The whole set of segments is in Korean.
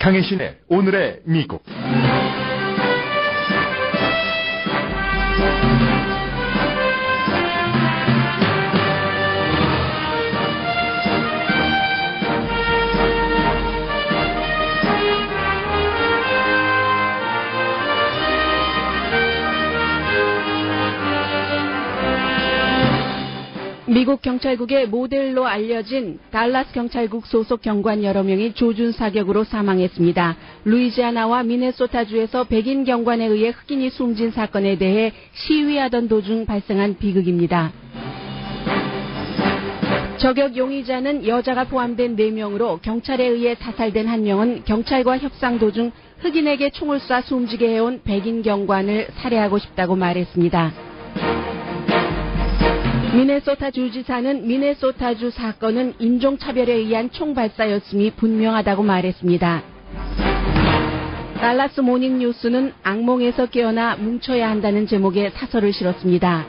강혜신의 오늘의 미국. 미국 경찰국의 모델로 알려진 달라스 경찰국 소속 경관 여러 명이 조준 사격으로 사망했습니다. 루이지아나와 미네소타주에서 백인 경관에 의해 흑인이 숨진 사건에 대해 시위하던 도중 발생한 비극입니다. 저격 용의자는 여자가 포함된 4명으로 경찰에 의해 사살된 1명은 경찰과 협상 도중 흑인에게 총을 쏴 숨지게 해온 백인 경관을 살해하고 싶다고 말했습니다. 미네소타 주지사는 미네소타주 사건은 인종차별에 의한 총발사였음이 분명하다고 말했습니다. 달라스 모닝뉴스는 악몽에서 깨어나 뭉쳐야 한다는 제목의 사설을 실었습니다.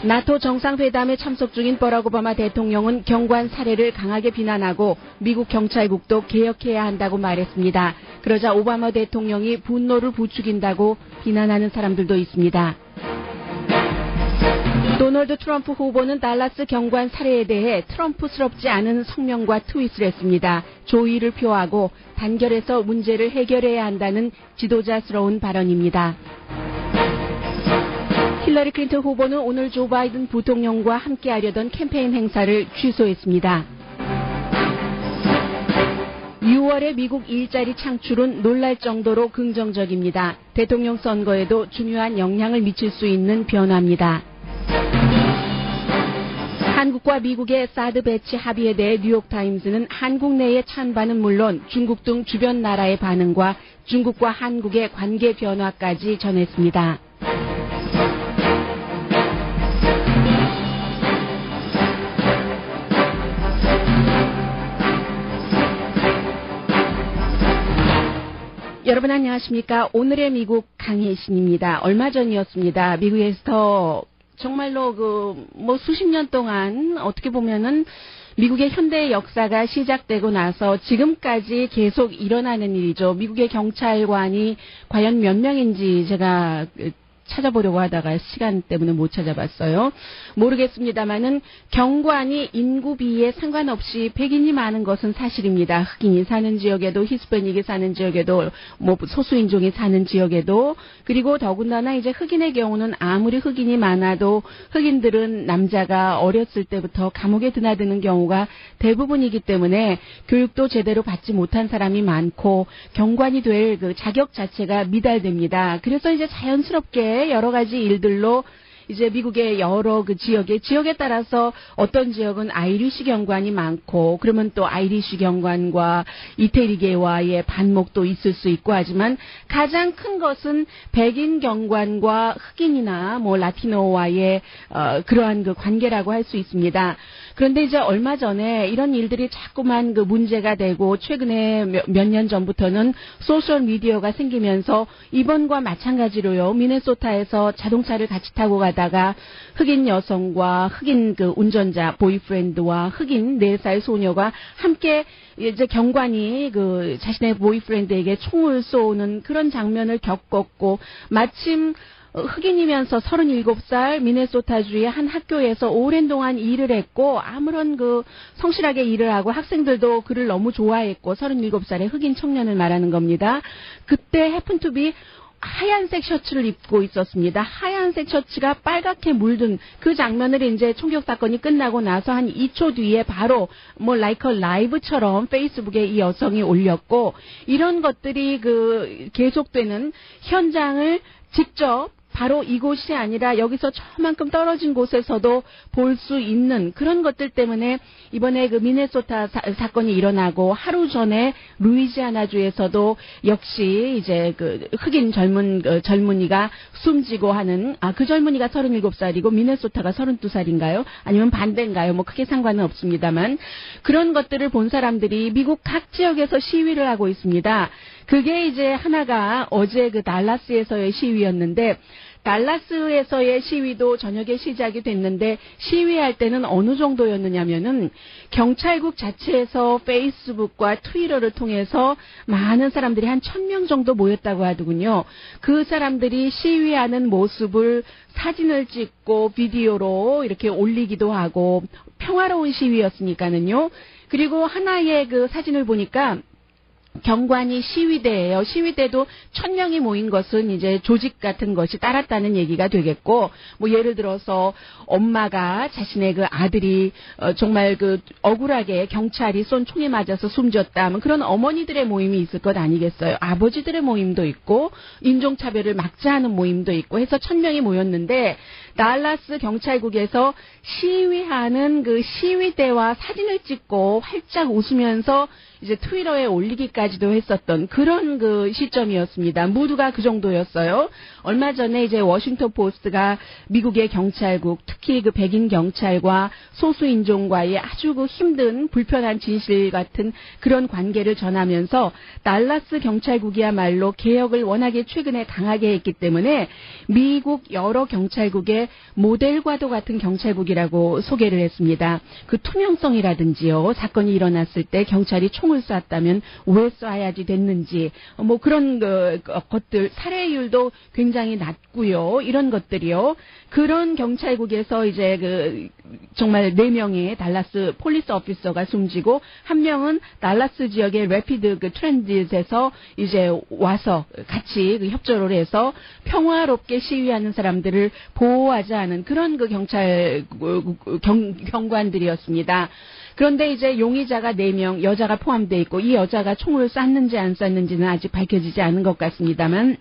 나토 정상회담에 참석 중인 버락 오바마 대통령은 경관 살해를 강하게 비난하고 미국 경찰국도 개혁해야 한다고 말했습니다. 그러자 오바마 대통령이 분노를 부추긴다고 비난하는 사람들도 있습니다. 도널드 트럼프 후보는 달라스 경관 살해에 대해 트럼프스럽지 않은 성명과 트윗을 했습니다. 조의를 표하고 단결해서 문제를 해결해야 한다는 지도자스러운 발언입니다. 힐러리 클린턴 후보는 오늘 조 바이든 부통령과 함께하려던 캠페인 행사를 취소했습니다. 6월의 미국 일자리 창출은 놀랄 정도로 긍정적입니다. 대통령 선거에도 중요한 영향을 미칠 수 있는 변화입니다. 한국과 미국의 사드 배치 합의에 대해 뉴욕타임스는 한국 내의 찬반은 물론 중국 등 주변 나라의 반응과 중국과 한국의 관계 변화까지 전했습니다. 여러분 안녕하십니까? 오늘의 미국 강혜신입니다. 얼마 전이었습니다. 미국에서 정말로 수십 년 동안 어떻게 보면은 미국의 현대 역사가 시작되고 나서 지금까지 계속 일어나는 일이죠. 미국의 경찰관이 과연 몇 명인지 제가 찾아보려고 하다가 시간 때문에 못 찾아봤어요. 모르겠습니다만은 경관이 인구 비에 상관없이 백인이 많은 것은 사실입니다. 흑인이 사는 지역에도 히스패닉이 사는 지역에도 소수인종이 사는 지역에도 그리고 더군다나 이제 흑인의 경우는 아무리 흑인이 많아도 흑인들은 남자가 어렸을 때부터 감옥에 드나드는 경우가 대부분이기 때문에 교육도 제대로 받지 못한 사람이 많고 경관이 될 그 자격 자체가 미달됩니다. 그래서 이제 자연스럽게 여러 가지 일들로 이제 미국의 여러 그 지역에 따라서 어떤 지역은 아이리시 경관이 많고 그러면 또 아이리시 경관과 이태리계와의 반목도 있을 수 있고 하지만 가장 큰 것은 백인 경관과 흑인이나 라티노와의 그러한 그 관계라고 할 수 있습니다. 그런데 이제 얼마 전에 이런 일들이 자꾸만 그 문제가 되고 최근에 몇 년 전부터는 소셜 미디어가 생기면서 이번과 마찬가지로요. 미네소타에서 자동차를 같이 타고 가다가 흑인 여성과 흑인 그 운전자 보이프렌드와 흑인 4살 소녀가 함께 이제 경관이 그 자신의 보이프렌드에게 총을 쏘는 그런 장면을 겪었고 마침 흑인이면서 37살 미네소타주의 한 학교에서 오랜 동안 일을 했고 아무런 그 성실하게 일을 하고 학생들도 그를 너무 좋아했고 37살의 흑인 청년을 말하는 겁니다. 그때 해픈투비 하얀색 셔츠를 입고 있었습니다. 하얀색 셔츠가 빨갛게 물든 그 장면을 이제 총격 사건이 끝나고 나서 한 2초 뒤에 바로 라이커 라이브처럼 페이스북에 이 여성이 올렸고 이런 것들이 그 계속되는 현장을 직접 바로 이곳이 아니라 여기서 저만큼 떨어진 곳에서도 볼 수 있는 그런 것들 때문에 이번에 그 미네소타 사건이 일어나고 하루 전에 루이지아나주에서도 역시 이제 그 흑인 젊은이가 숨지고 하는 그 젊은이가 37살이고 미네소타가 32살인가요? 아니면 반대인가요? 크게 상관은 없습니다만 그런 것들을 본 사람들이 미국 각 지역에서 시위를 하고 있습니다. 그게 이제 하나가 어제 그 달라스에서의 시위였는데 달라스에서의 시위도 저녁에 시작이 됐는데 시위할 때는 어느 정도였느냐면은 경찰국 자체에서 페이스북과 트위터를 통해서 많은 사람들이 한 1000명 정도 모였다고 하더군요. 그 사람들이 시위하는 모습을 사진을 찍고 비디오로 이렇게 올리기도 하고 평화로운 시위였으니까는요. 그리고 하나의 그 사진을 보니까 경관이 시위대예요. 시위대도 1000명이 모인 것은 이제 조직 같은 것이 따랐다는 얘기가 되겠고, 뭐 예를 들어서 엄마가 자신의 그 아들이 정말 그 억울하게 경찰이 쏜 총에 맞아서 숨졌다 하면 그런 어머니들의 모임이 있을 것 아니겠어요. 아버지들의 모임도 있고 인종차별을 막자 하는 모임도 있고 해서 1000명이 모였는데 달라스 경찰국에서 시위하는 그 시위대와 사진을 찍고 활짝 웃으면서 이제 트위터에 올리기까지도 했었던 그런 그 시점이었습니다. 모두가 그 정도였어요. 얼마 전에 이제 워싱턴 포스트가 미국의 경찰국, 특히 그 백인 경찰과 소수인종과의 아주 그 힘든 불편한 진실 같은 그런 관계를 전하면서 달라스 경찰국이야말로 개혁을 워낙에 최근에 강하게 했기 때문에 미국 여러 경찰국의 모델과도 같은 경찰국이라고 소개를 했습니다. 그 투명성이라든지요, 사건이 일어났을 때 경찰이 총을 쐈다면 왜 쏴야지 됐는지, 뭐 그런 것들, 살해율도 굉장히 낮고요. 이런 것들이요. 그런 경찰국에서 이제 그 정말 4명의 달라스 폴리스 오피서가 숨지고 1명은 달라스 지역의 래피드 그 트랜짓에서 이제 와서 같이 그 협조를 해서 평화롭게 시위하는 사람들을 보호하자 하는 그런 그 경찰 경관들이었습니다. 그런데 이제 용의자가 4명, 여자가 포함되어 있고 이 여자가 총을 쐈는지 안 쐈는지는 아직 밝혀지지 않은 것 같습니다만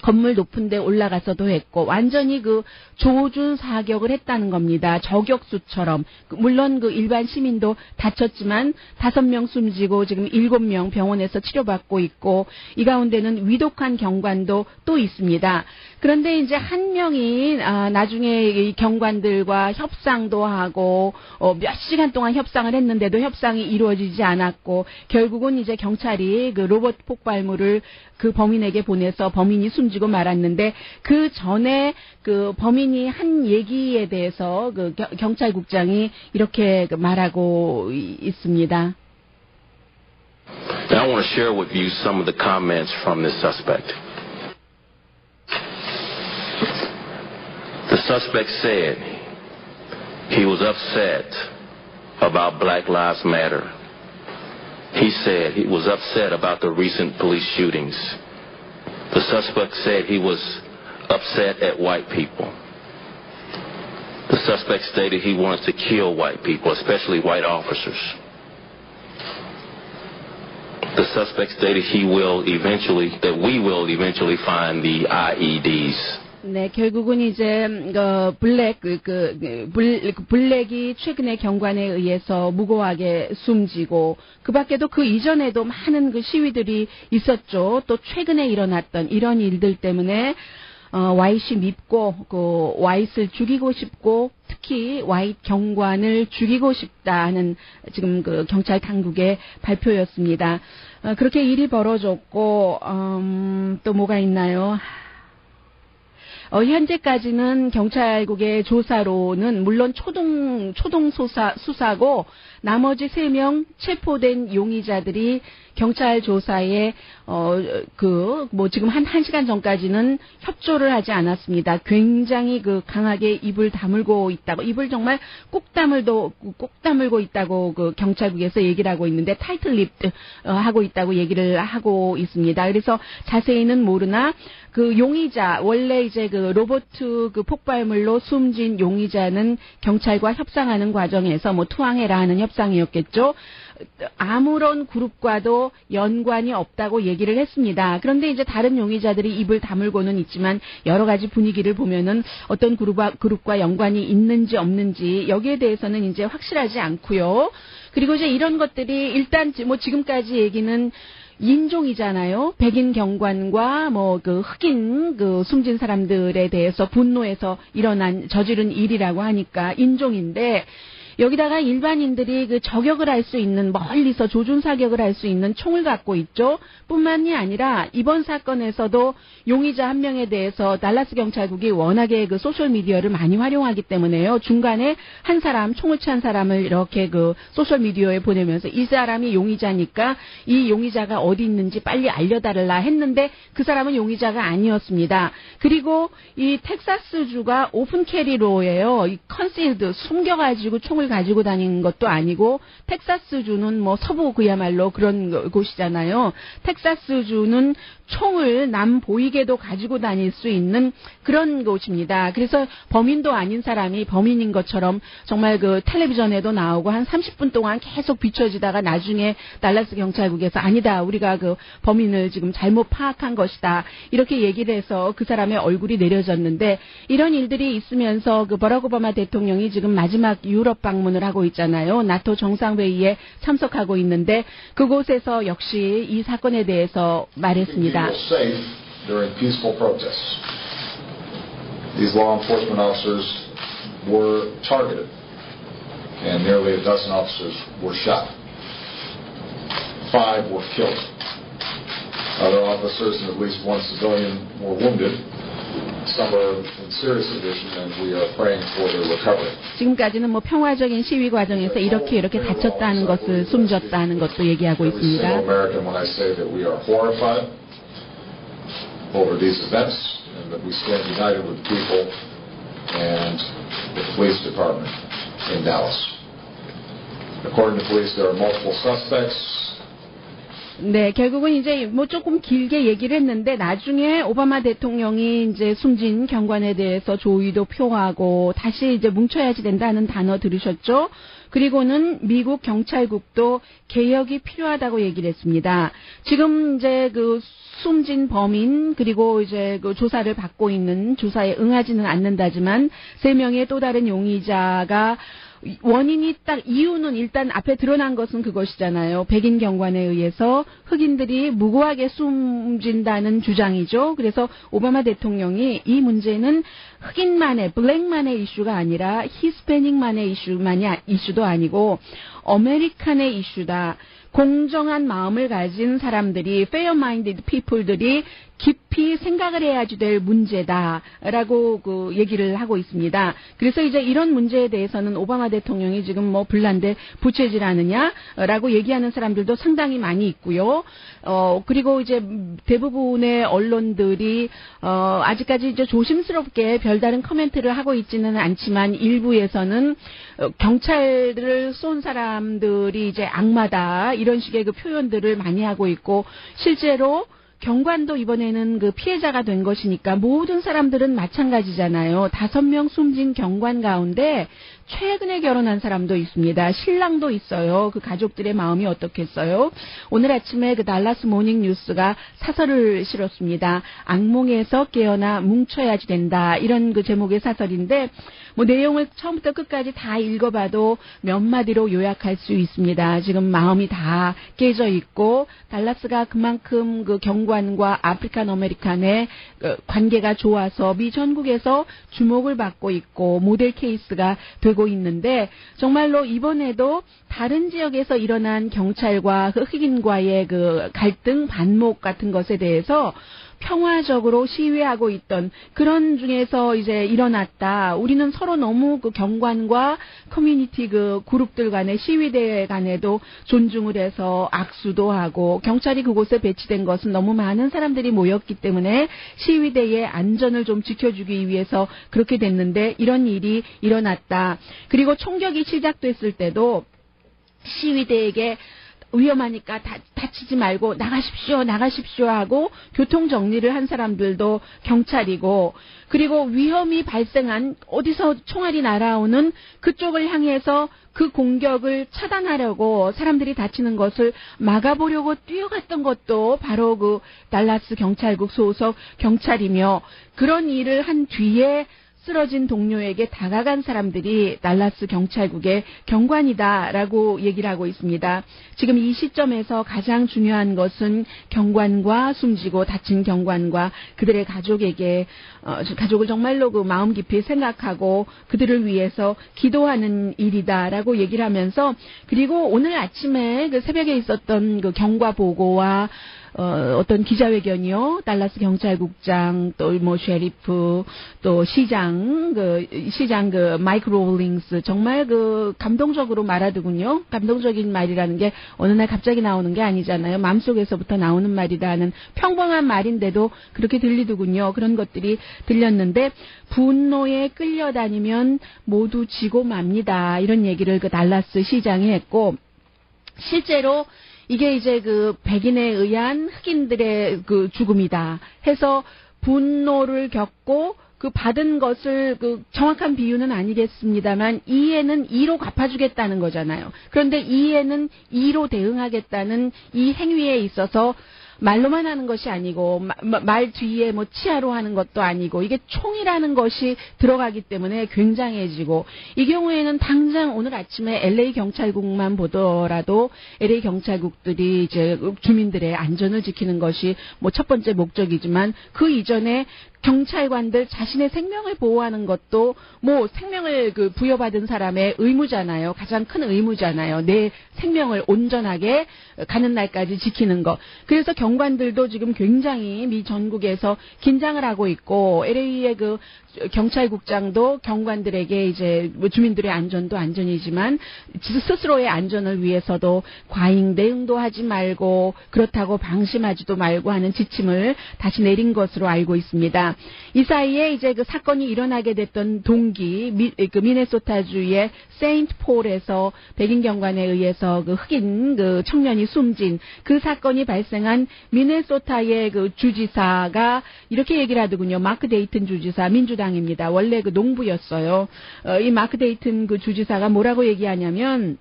건물 높은 데 올라가서도 했고 완전히 그 조준 사격을 했다는 겁니다. 저격수처럼. 물론 그 일반 시민도 다쳤지만 5명 숨지고 지금 7명 병원에서 치료받고 있고 이 가운데는 위독한 경관도 또 있습니다. 그런데 이제 한 명이 나중에 이 경관들과 협상도 하고 몇 시간 동안 협상을 했는데도 협상이 이루어지지 않았고 결국은 이제 경찰이 그 로봇 폭발물을 그 범인에게 보내서 범인이 숨지고 말았는데 그 전에 그 범인이 한 얘기에 대해서 그 경찰국장이 이렇게 말하고 있습니다. I want to share with you some of the comments from this suspect. The suspect said he was upset about Black Lives Matter. He said he was upset about the recent police shootings. The suspect said he was upset at white people. The suspect stated he wants to kill white people, especially white officers. The suspect stated that we will eventually find the IEDs. 네, 결국은 이제 블랙이 최근에 경관에 의해서 무고하게 숨지고 그 밖에도 그 이전에도 많은 그 시위들이 있었죠. 또 최근에 일어났던 이런 일들 때문에 와이시 밉고 그 와이트를 죽이고 싶고 특히 와이트 경관을 죽이고 싶다는 지금 그 경찰 당국의 발표였습니다. 그렇게 일이 벌어졌고 또 뭐가 있나요? 현재까지는 경찰국의 조사로는 물론 초동 수사고 나머지 3명 체포된 용의자들이 경찰 조사에 지금 한 1시간 전까지는 협조를 하지 않았습니다. 굉장히 강하게 입을 다물고 있다고, 입을 정말 꼭 다물고 있다고 경찰국에서 얘기를 하고 있는데 타이틀립 하고 있다고 얘기를 하고 있습니다. 그래서 자세히는 모르나 용의자, 원래 이제 로봇 폭발물로 숨진 용의자는 경찰과 협상하는 과정에서 투항해라 하는 협상이었겠죠. 아무런 그룹과도 연관이 없다고 얘기를 했습니다. 그런데 이제 다른 용의자들이 입을 다물고는 있지만 여러 가지 분위기를 보면은 어떤 그룹과 연관이 있는지 없는지 여기에 대해서는 이제 확실하지 않고요. 그리고 이제 이런 것들이 일단 지금까지 얘기는 인종이잖아요. 백인 경관과 흑인 숨진 사람들에 대해서 분노해서 저지른 일이라고 하니까 인종인데 여기다가 일반인들이 그 저격을 할 수 있는 멀리서 조준 사격을 할 수 있는 총을 갖고 있죠. 뿐만이 아니라 이번 사건에서도 용의자 한 명에 대해서 달라스 경찰국이 워낙에 그 소셜 미디어를 많이 활용하기 때문에요. 중간에 한 사람 총을 취한 사람을 이렇게 그 소셜 미디어에 보내면서 이 사람이 용의자니까 이 용의자가 어디 있는지 빨리 알려달라 했는데 그 사람은 용의자가 아니었습니다. 그리고 이 텍사스주가 오픈 캐리로예요. 이 컨실드 숨겨가지고 총을 가지고 다니는 것도 아니고 텍사스주는 뭐 서부 그야말로 그런 곳이잖아요. 텍사스주는 총을 남 보이게도 가지고 다닐 수 있는 그런 곳입니다. 그래서 범인도 아닌 사람이 범인인 것처럼 정말 그 텔레비전에도 나오고 한 30분 동안 계속 비춰지다가 나중에 달라스 경찰국에서 아니다, 우리가 그 범인을 지금 잘못 파악한 것이다, 이렇게 얘기를 해서 그 사람의 얼굴이 내려졌는데, 이런 일들이 있으면서 그 버락 오바마 대통령이 지금 마지막 유럽 방문을 하고 있잖아요. 나토 정상회의에 참석하고 있는데 그곳에서 역시 이 사건에 대해서 말했습니다. Safe during peaceful protests. These law enforcement officers were targeted, and nearly a dozen officers were shot. 5 were killed. Other officers and at least 1 civilian were wounded. Some are in serious condition, and we are praying for their recovery. 지금까지는 뭐 평화적인 시위 과정에서 이렇게 다쳤다는 것을, 숨졌다는 것도 얘기하고 있습니다. American, when I say that we are horrified over these events, and that we stand united with the people and the police department in Dallas. According to police, there are multiple suspects. 네, 결국은 이제 뭐 조금 길게 얘기를 했는데 나중에 오바마 대통령이 이제 숨진 경관에 대해서 조의도 표하고 다시 이제 뭉쳐야지 된다는 단어 들으셨죠? 그리고는 미국 경찰국도 개혁이 필요하다고 얘기를 했습니다. 지금 이제 그 숨진 범인 그리고 이제 그 조사를 받고 있는, 조사에 응하지는 않는다지만 3명의 또 다른 용의자가 원인이 딱, 이유는 일단 앞에 드러난 것은 그것이잖아요. 백인 경관에 의해서 흑인들이 무고하게 숨진다는 주장이죠. 그래서 오바마 대통령이 이 문제는 흑인만의, 블랙만의 이슈가 아니라 히스패닉만의 이슈도 아니고 아메리칸의 이슈다. 공정한 마음을 가진 사람들이, fair-minded people들이 깊이 생각을 해야지 될 문제다라고 그 얘기를 하고 있습니다. 그래서 이제 이런 문제에 대해서는 오바마 대통령이 지금 뭐 불난데 부채질하느냐라고 얘기하는 사람들도 상당히 많이 있고요. 그리고 이제 대부분의 언론들이 아직까지 이제 조심스럽게 별다른 코멘트를 하고 있지는 않지만 일부에서는 경찰을 쏜 사람들이 이제 악마다, 이런 식의 그 표현들을 많이 하고 있고, 실제로 경관도 이번에는 그 피해자가 된 것이니까 모든 사람들은 마찬가지잖아요. 5명 숨진 경관 가운데 최근에 결혼한 사람도 있습니다. 신랑도 있어요. 그 가족들의 마음이 어떻겠어요? 오늘 아침에 그 달라스 모닝 뉴스가 사설을 실었습니다. 악몽에서 깨어나 뭉쳐야지 된다, 이런 그 제목의 사설인데, 뭐 내용을 처음부터 끝까지 다 읽어봐도 몇 마디로 요약할 수 있습니다. 지금 마음이 다 깨져 있고, 달라스가 그만큼 그 경관과 아프리칸 아메리칸의 관계가 좋아서 미 전국에서 주목을 받고 있고 모델 케이스가 되고 있는데, 정말로 이번에도 다른 지역에서 일어난 경찰과 흑인과의 그 갈등, 반목 같은 것에 대해서 평화적으로 시위하고 있던 그런 중에서 이제 일어났다. 우리는 서로 너무 그 경관과 커뮤니티 그 그룹들 간의, 시위대 간에도 존중을 해서 악수도 하고, 경찰이 그곳에 배치된 것은 너무 많은 사람들이 모였기 때문에 시위대의 안전을 좀 지켜주기 위해서 그렇게 됐는데 이런 일이 일어났다. 그리고 총격이 시작됐을 때도 시위대에게 위험하니까 다치지 말고 나가십시오 하고 교통 정리를 한 사람들도 경찰이고, 그리고 위험이 발생한, 어디서 총알이 날아오는 그쪽을 향해서 그 공격을 차단하려고 사람들이 다치는 것을 막아보려고 뛰어갔던 것도 바로 그 달라스 경찰국 소속 경찰이며, 그런 일을 한 뒤에 쓰러진 동료에게 다가간 사람들이 달라스 경찰국의 경관이다라고 얘기를 하고 있습니다. 지금 이 시점에서 가장 중요한 것은 경관과 숨지고 다친 경관과 그들의 가족에게 가족을 정말로 그 마음 깊이 생각하고 그들을 위해서 기도하는 일이다라고 얘기를 하면서, 그리고 오늘 아침에 그 새벽에 있었던 그 경과 보고와 어떤 기자회견이요. 달라스 경찰국장, 또 뭐 셰리프, 또 시장 마이크 로울링스, 정말 그 감동적으로 말하더군요. 감동적인 말이라는 게 어느 날 갑자기 나오는 게 아니잖아요. 마음속에서부터 나오는 말이다 하는 평범한 말인데도 그렇게 들리더군요. 그런 것들이 들렸는데, 분노에 끌려다니면 모두 지고 맙니다. 이런 얘기를 그 달라스 시장이 했고, 실제로 이게 이제 그 백인에 의한 흑인들의 그 죽음이다 해서 분노를 겪고 그 받은 것을 그 정확한 비유는 아니겠습니다만 이에는 2로 갚아주겠다는 거잖아요. 그런데 이에는 2로 대응하겠다는 이 행위에 있어서 말로만 하는 것이 아니고 말 뒤에 뭐 치아로 하는 것도 아니고 이게 총이라는 것이 들어가기 때문에 굉장해지고, 이 경우에는 당장 오늘 아침에 LA 경찰국만 보더라도 LA 경찰국들이 이제 주민들의 안전을 지키는 것이 뭐 첫 번째 목적이지만 그 이전에 경찰관들 자신의 생명을 보호하는 것도 뭐 생명을 그 부여받은 사람의 의무잖아요. 가장 큰 의무잖아요. 내 생명을 온전하게 가는 날까지 지키는 것. 그래서 경관들도 지금 굉장히 미 전국에서 긴장을 하고 있고, LA의 그 경찰국장도 경관들에게 이제 주민들의 안전도 안전이지만 스스로의 안전을 위해서도 과잉 대응도 하지 말고 그렇다고 방심하지도 말고 하는 지침을 다시 내린 것으로 알고 있습니다. 이 사이에 이제 그 사건이 일어나게 됐던 동기, 그 미네소타주의 세인트 폴에서 백인 경관에 의해서 그 흑인 그 청년이 숨진 그 사건이 발생한 미네소타의 그 주지사가 이렇게 얘기를 하더군요. 마크 데이튼 주지사, 민주당입니다. 원래 그 농부였어요. 이 마크 데이튼 그 주지사가 뭐라고 얘기하냐면,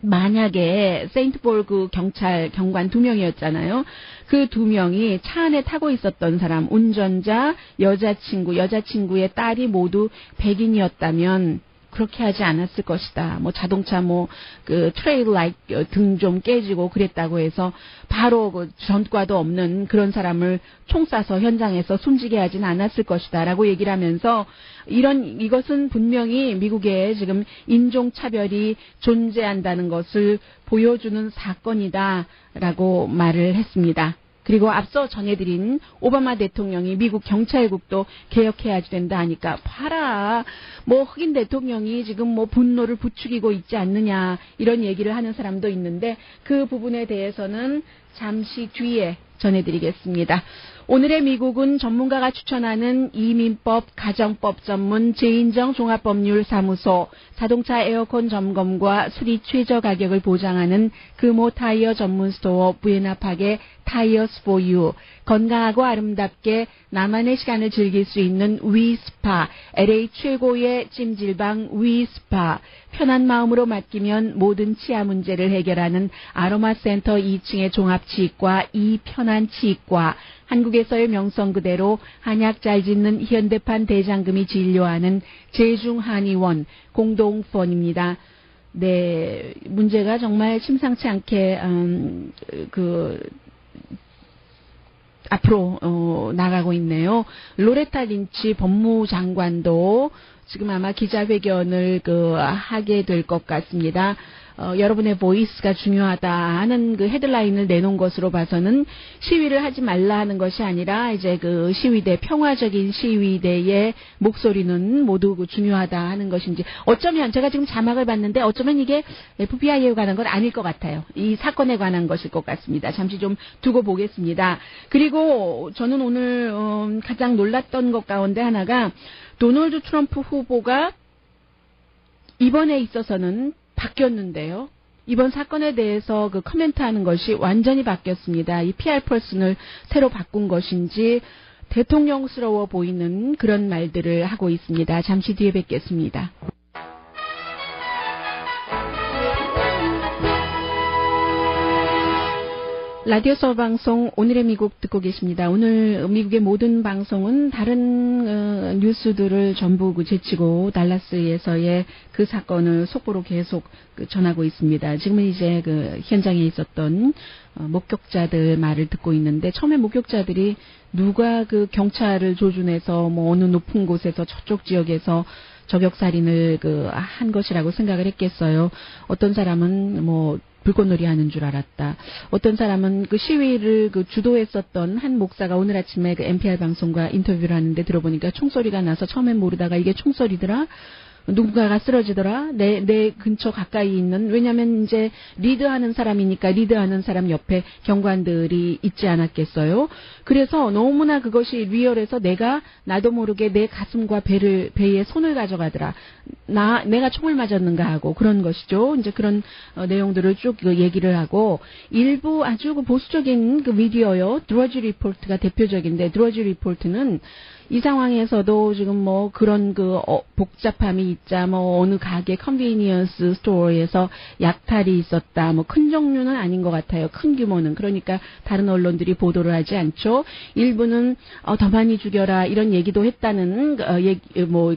만약에 세인트폴 그 경관 2명이었잖아요. 그 2명이 차 안에 타고 있었던 사람, 운전자, 여자친구의 딸이 모두 백인이었다면 그렇게 하지 않았을 것이다. 뭐 자동차 그 트레일 라이트 등 좀 깨지고 그랬다고 해서 바로 그 전과도 없는 그런 사람을 총 쏴서 현장에서 숨지게 하진 않았을 것이다라고 얘기를 하면서, 이것은 분명히 미국에 지금 인종차별이 존재한다는 것을 보여주는 사건이다라고 말을 했습니다. 그리고 앞서 전해드린 오바마 대통령이 미국 경찰국도 개혁해야지 된다 하니까, 봐라, 흑인 대통령이 지금 분노를 부추기고 있지 않느냐, 이런 얘기를 하는 사람도 있는데, 그 부분에 대해서는 잠시 뒤에 전해드리겠습니다. 오늘의 미국은 전문가가 추천하는 이민법, 가정법 전문 제인정 종합법률사무소, 자동차 에어컨 점검과 수리 최저 가격을 보장하는 금호 타이어 전문 스토어 부에나팍의 타이어스 포 유, 건강하고 아름답게 나만의 시간을 즐길 수 있는 위스파, LA 최고의 찜질방 위스파, 편한 마음으로 맡기면 모든 치아 문제를 해결하는 아로마 센터 2층의 종합치과 이편한 치과, 한국에서의 명성 그대로 한약 잘 짓는 현대판 대장금이 진료하는 제중한의원 공동펀입니다. 네, 문제가 정말 심상치 않게 앞으로 나가고 있네요. 로레타 린치 법무장관도 지금 아마 기자회견을 하게 될 것 같습니다. 여러분의 보이스가 중요하다 하는 그 헤드라인을 내놓은 것으로 봐서는 시위를 하지 말라 하는 것이 아니라 이제 그 시위대, 평화적인 시위대의 목소리는 모두 중요하다 하는 것인지, 어쩌면 제가 지금 자막을 봤는데 어쩌면 이게 FBI에 관한 건 아닐 것 같아요. 이 사건에 관한 것일 것 같습니다. 잠시 좀 두고 보겠습니다. 그리고 저는 오늘 가장 놀랐던 것 가운데 하나가, 도널드 트럼프 후보가 이번에 있어서는 바뀌었는데요. 이번 사건에 대해서 커멘트하는 것이 완전히 바뀌었습니다. 이 PR 퍼슨을 새로 바꾼 것인지 대통령스러워 보이는 그런 말들을 하고 있습니다. 잠시 뒤에 뵙겠습니다. 라디오 서울 방송 오늘의 미국 듣고 계십니다. 오늘 미국의 모든 방송은 다른 뉴스들을 전부 제치고 달라스에서의 그 사건을 속보로 계속 전하고 있습니다. 지금은 이제 현장에 있었던 목격자들 말을 듣고 있는데 처음에 목격자들이 누가 경찰을 조준해서 어느 높은 곳에서 저쪽 지역에서 저격살인을 한 것이라고 생각을 했겠어요. 어떤 사람은 불꽃놀이 하는 줄 알았다. 어떤 사람은 시위를 주도했었던 한 목사가 오늘 아침에 NPR 방송과 인터뷰를 하는데 들어보니까 총소리가 나서 처음엔 모르다가 이게 총소리더라. 누군가가 쓰러지더라. 내 근처 가까이 있는, 왜냐면 이제 리드하는 사람이니까 리드하는 사람 옆에 경관들이 있지 않았겠어요. 그래서 너무나 그것이 리얼해서 나도 모르게 내 가슴과 배에 손을 가져가더라. 내가 총을 맞았는가 하고 그런 것이죠. 이제 그런 내용들을 쭉 얘기를 하고 일부 아주 보수적인 미디어요. 드러지 리포트가 대표적인데 드러지 리포트는 이 상황에서도 지금 그런 복잡함이 있자, 어느 가게 컨비니언스 스토어에서 약탈이 있었다, 큰 종류는 아닌 것 같아요. 큰 규모는. 그러니까 다른 언론들이 보도를 하지 않죠. 일부는, 더 많이 죽여라, 이런 얘기도 했다는,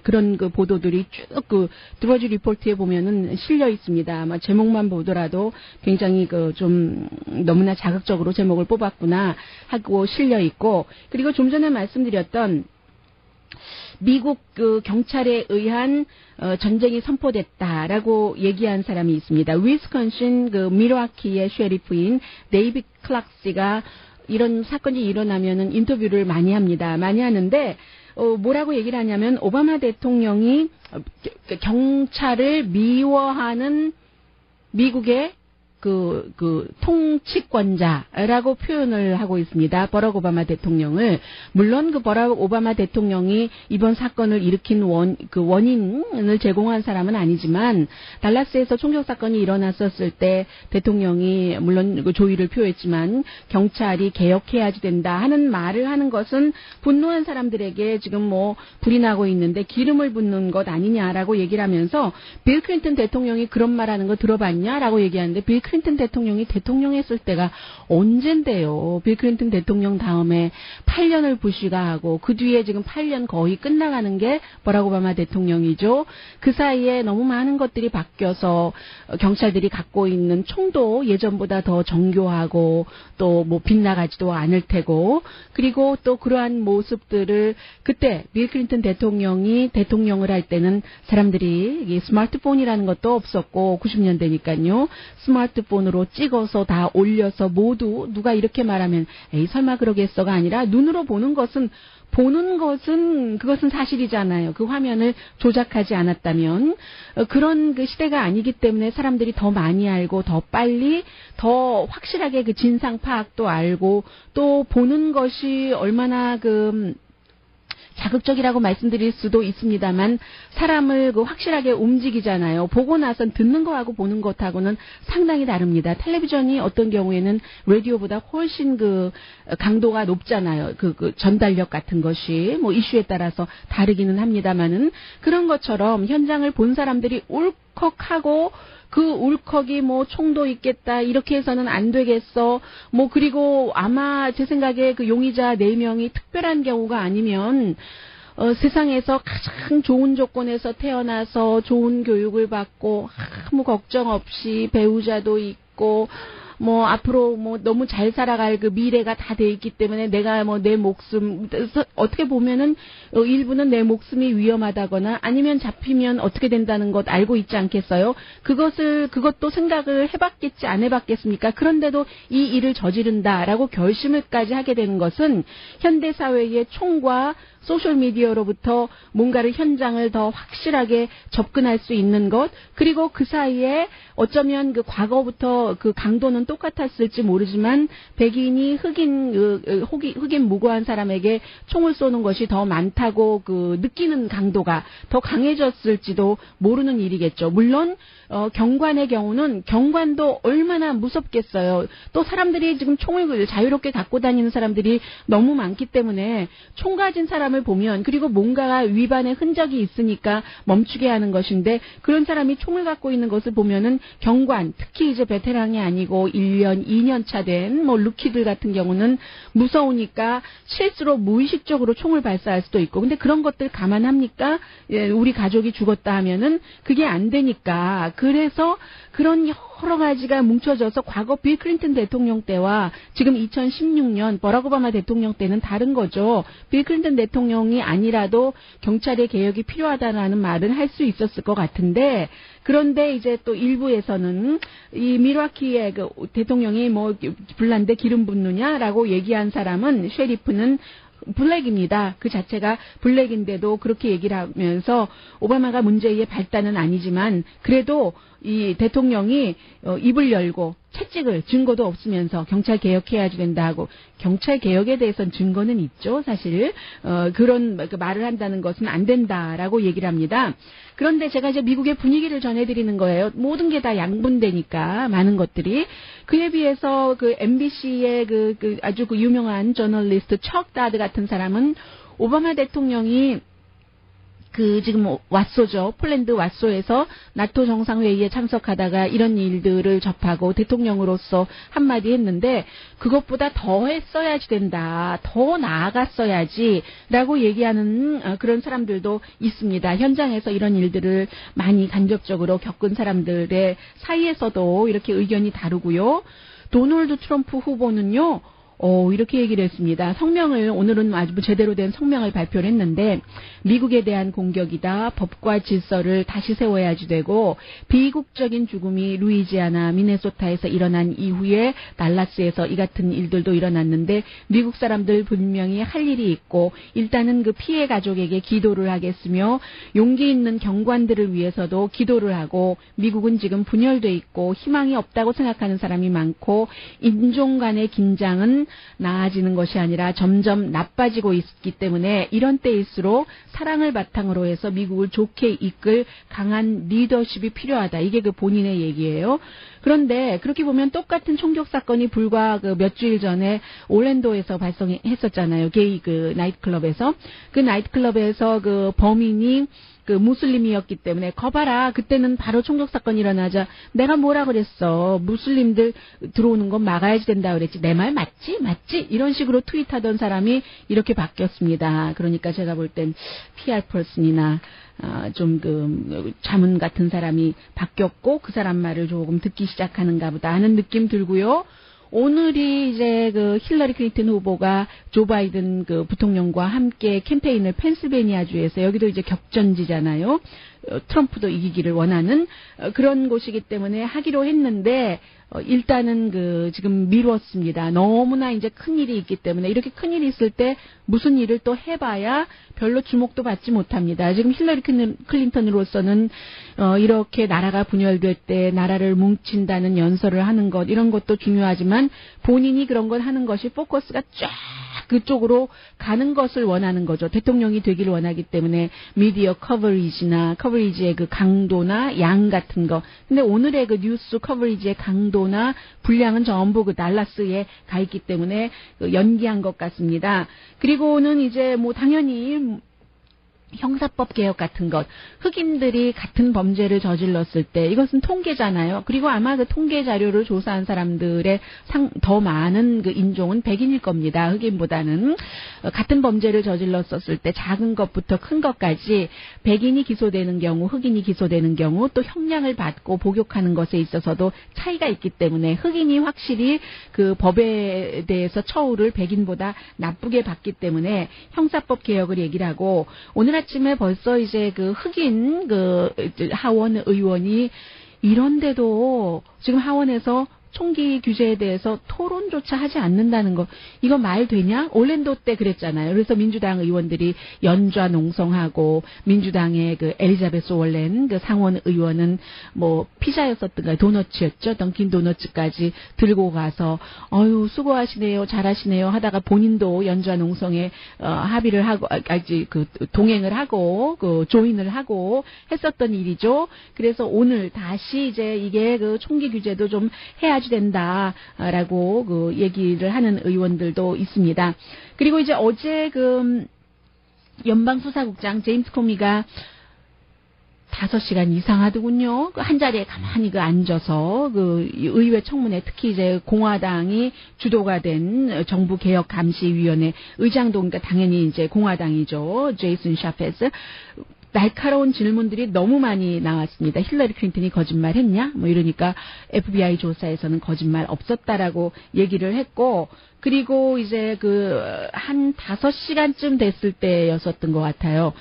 그런 보도들이 쭉 드러지 리포트에 보면은 실려 있습니다. 아마 제목만 보더라도 굉장히 좀 너무나 자극적으로 제목을 뽑았구나 하고 실려 있고, 그리고 좀 전에 말씀드렸던 미국 경찰에 의한 전쟁이 선포됐다라고 얘기한 사람이 있습니다. 위스콘신 밀워키의 셰리프인 데이빗 클락시가 이런 사건이 일어나면은 인터뷰를 많이 합니다. 많이 하는데 뭐라고 얘기를 하냐면 오바마 대통령이 경찰을 미워하는 미국의 통치권자라고 표현을 하고 있습니다. 버락 오바마 대통령을. 물론 버락 오바마 대통령이 이번 사건을 일으킨 원인을 제공한 사람은 아니지만, 달라스에서 총격 사건이 일어났었을 때 대통령이 물론 조의를 표했지만 경찰이 개혁해야지 된다 하는 말을 하는 것은 분노한 사람들에게 지금 불이 나고 있는데 기름을 붓는 것 아니냐라고 얘기를 하면서 빌 클린턴 대통령이 그런 말하는 거 들어봤냐라고 얘기하는데 빌 클린턴 대통령이 대통령했을 때가 언젠데요. 빌 클린턴 대통령 다음에 8년을 부시가 하고 그 뒤에 지금 8년 거의 끝나가는 게 버락 오바마 대통령이죠. 그 사이에 너무 많은 것들이 바뀌어서 경찰들이 갖고 있는 총도 예전보다 더 정교하고 또 빗나가지도 않을 테고, 그리고 또 그러한 모습들을 그때 빌 클린턴 대통령이 대통령을 할 때는 사람들이 스마트폰이라는 것도 없었고 90년대니까요. 스마트폰으로 찍어서 다 올려서 모두 누가 이렇게 말하면 에이 설마 그러겠어가 아니라 눈으로 보는 것은 그것은 사실이잖아요. 그 화면을 조작하지 않았다면. 그런 시대가 아니기 때문에 사람들이 더 많이 알고 더 빨리 더 확실하게 진상 파악도 알고 또 보는 것이 얼마나 자극적이라고 말씀드릴 수도 있습니다만 사람을 확실하게 움직이잖아요. 보고 나선 듣는 거하고 보는 것하고는 상당히 다릅니다. 텔레비전이 어떤 경우에는 라디오보다 훨씬 강도가 높잖아요. 전달력 같은 것이 이슈에 따라서 다르기는 합니다만은 그런 것처럼 현장을 본 사람들이 울컥하고 그 울컥이 총도 있겠다 이렇게 해서는 안 되겠어 그리고 아마 제 생각에 용의자 4명이 특별한 경우가 아니면 세상에서 가장 좋은 조건에서 태어나서 좋은 교육을 받고 아무 걱정 없이 배우자도 있고 앞으로 너무 잘 살아갈 미래가 다 돼 있기 때문에 내가 내 목숨, 어떻게 보면은 일부는 내 목숨이 위험하다거나 아니면 잡히면 어떻게 된다는 것 알고 있지 않겠어요? 그것도 생각을 해봤겠지 안 해봤겠습니까? 그런데도 이 일을 저지른다라고 결심을까지 하게 되는 것은 현대사회의 총과 소셜미디어로부터 뭔가를 현장을 더 확실하게 접근할 수 있는 것, 그리고 그 사이에 어쩌면 과거부터 강도는 똑같았을지 모르지만 백인이 흑인 무고한 사람에게 총을 쏘는 것이 더 많다고 느끼는 강도가 더 강해졌을지도 모르는 일이겠죠. 물론 경관의 경우는 경관도 얼마나 무섭겠어요. 또 사람들이 지금 총을 자유롭게 갖고 다니는 사람들이 너무 많기 때문에 총 가진 사람을 사람을 보면 그리고 뭔가가 위반의 흔적이 있으니까 멈추게 하는 것인데 그런 사람이 총을 갖고 있는 것을 보면은 경관 특히 이제 베테랑이 아니고 1년, 2년 차 된 뭐 루키들 같은 경우는 무서우니까 실수로 무의식적으로 총을 발사할 수도 있고 근데 그런 것들 감안합니까? 예, 우리 가족이 죽었다 하면은 그게 안 되니까 그래서 그런 여러 가지가 뭉쳐져서 과거 빌 클린턴 대통령 때와 지금 2016년 버락 오바마 대통령 때는 다른 거죠. 빌 클린턴 대통령이 아니라도 경찰의 개혁이 필요하다라는 말은 할 수 있었을 것 같은데 그런데 이제 또 일부에서는 이 밀와키의 그 대통령이 뭐 불난데 기름 붓느냐라고 얘기한 사람은 셰리프는 블랙입니다. 그 자체가 블랙인데도 그렇게 얘기를 하면서 오바마가 문제의 발단은 아니지만 그래도 이 대통령이 입을 열고 채찍을 증거도 없으면서 경찰 개혁해야 된다 하고 경찰 개혁에 대해서는 증거는 있죠. 사실 그런 말을 한다는 것은 안 된다라고 얘기를 합니다. 그런데 제가 이제 미국의 분위기를 전해드리는 거예요. 모든 게 다 양분되니까 많은 것들이 그에 비해서 그 MBC의 그 아주 그 유명한 저널리스트 척 다드 같은 사람은 오바마 대통령이 그 지금 왓소죠. 폴란드 왓소에서 나토 정상회의에 참석하다가 이런 일들을 접하고 대통령으로서 한마디 했는데 그것보다 더 했어야지 된다. 더 나아갔어야지 라고 얘기하는 그런 사람들도 있습니다. 현장에서 이런 일들을 많이 간접적으로 겪은 사람들의 사이에서도 이렇게 의견이 다르고요. 도널드 트럼프 후보는요. 이렇게 얘기를 했습니다. 성명을 오늘은 아주 제대로 된 성명을 발표를 했는데 미국에 대한 공격이다. 법과 질서를 다시 세워야지 되고 비이국적인 죽음이 루이지아나, 미네소타에서 일어난 이후에 달라스에서 이 같은 일들도 일어났는데 미국 사람들 분명히 할 일이 있고 일단은 그 피해 가족에게 기도를 하겠으며 용기 있는 경관들을 위해서도 기도를 하고 미국은 지금 분열돼 있고 희망이 없다고 생각하는 사람이 많고 인종 간의 긴장은 나아지는 것이 아니라 점점 나빠지고 있기 때문에 이런 때일수록 사랑을 바탕으로 해서 미국을 좋게 이끌 강한 리더십이 필요하다. 이게 그 본인의 얘기예요. 그런데 그렇게 보면 똑같은 총격 사건이 불과 그 몇 주일 전에 올랜도에서 발생했었잖아요. 게이 그 나이트클럽에서. 그 나이트클럽에서 그 범인이 그 무슬림이었기 때문에 거봐라 그때는 바로 총격 사건이 일어나자 내가 뭐라 그랬어 무슬림들 들어오는 건 막아야지 된다 그랬지 내 말 맞지 이런 식으로 트윗하던 사람이 이렇게 바뀌었습니다. 그러니까 제가 볼 땐 PR 퍼슨이나 좀 그 자문 같은 사람이 바뀌었고 그 사람 말을 조금 듣기 시작하는가 보다 하는 느낌 들고요. 오늘이 이제 그 힐러리 클린턴 후보가 조 바이든 그 부통령과 함께 캠페인을 펜실베니아주에서 여기도 이제 격전지잖아요. 트럼프도 이기기를 원하는 그런 곳이기 때문에 하기로 했는데 일단은 그 지금 미뤘습니다. 너무나 이제 큰 일이 있기 때문에 이렇게 큰 일이 있을 때 무슨 일을 또 해봐야 별로 주목도 받지 못합니다. 지금 힐러리 클린턴으로서는 이렇게 나라가 분열될 때 나라를 뭉친다는 연설을 하는 것 이런 것도 중요하지만 본인이 그런 걸 하는 것이 포커스가 쫙 그쪽으로 가는 것을 원하는 거죠. 대통령이 되기를 원하기 때문에 미디어 커버리지의 그 강도나 양 같은 거. 근데 오늘의 그 뉴스 커버리지의 강도나 분량은 전부 그 달라스에 가 있기 때문에 연기한 것 같습니다. 그리고는 이제 뭐 당연히 형사법 개혁 같은 것, 흑인들이 같은 범죄를 저질렀을 때 이것은 통계잖아요. 그리고 아마 그 통계 자료를 조사한 사람들의 더 많은 그 인종은 백인일 겁니다. 흑인보다는 같은 범죄를 저질렀었을 때 작은 것부터 큰 것까지 백인이 기소되는 경우, 흑인이 기소되는 경우 또 형량을 받고 복역하는 것에 있어서도 차이가 있기 때문에 흑인이 확실히 그 법에 대해서 처우를 백인보다 나쁘게 받기 때문에 형사법 개혁을 얘기를 하고 오늘 아침에 벌써 이제 그 흑인 그 하원 의원이 이런데도 지금 하원에서 총기 규제에 대해서 토론조차 하지 않는다는 거 이거 말 되냐? 올랜도 때 그랬잖아요. 그래서 민주당 의원들이 연좌 농성하고 민주당의 그 엘리자베스 월렌 그 상원 의원은 뭐 피자였었던가 도너츠였죠. 던킨 도너츠까지 들고 가서 수고하시네요. 잘하시네요. 하다가 본인도 연좌 농성에 합의를 하고 그 동행을 하고 그 조인을 하고 했었던 일이죠. 그래서 오늘 다시 이제 이게 그 총기 규제도 좀 해야지 된다라고 그 얘기를 하는 의원들도 있습니다. 그리고 이제 어제 그 연방수사국장 제임스 코미가 5시간 이상 하더군요. 한 자리에 가만히 앉아서 의회 청문회, 특히 이제 공화당이 주도가 된 정부 개혁 감시위원회 의장도, 그러니까 당연히 이제 공화당이죠. 제이슨 샤페스. 날카로운 질문들이 너무 많이 나왔습니다. 힐러리 클린턴이 거짓말했냐? 뭐 이러니까 FBI 조사에서는 거짓말 없었다라고 얘기를 했고, 그리고 이제 한 5시간쯤 됐을 때였었던 것 같아요.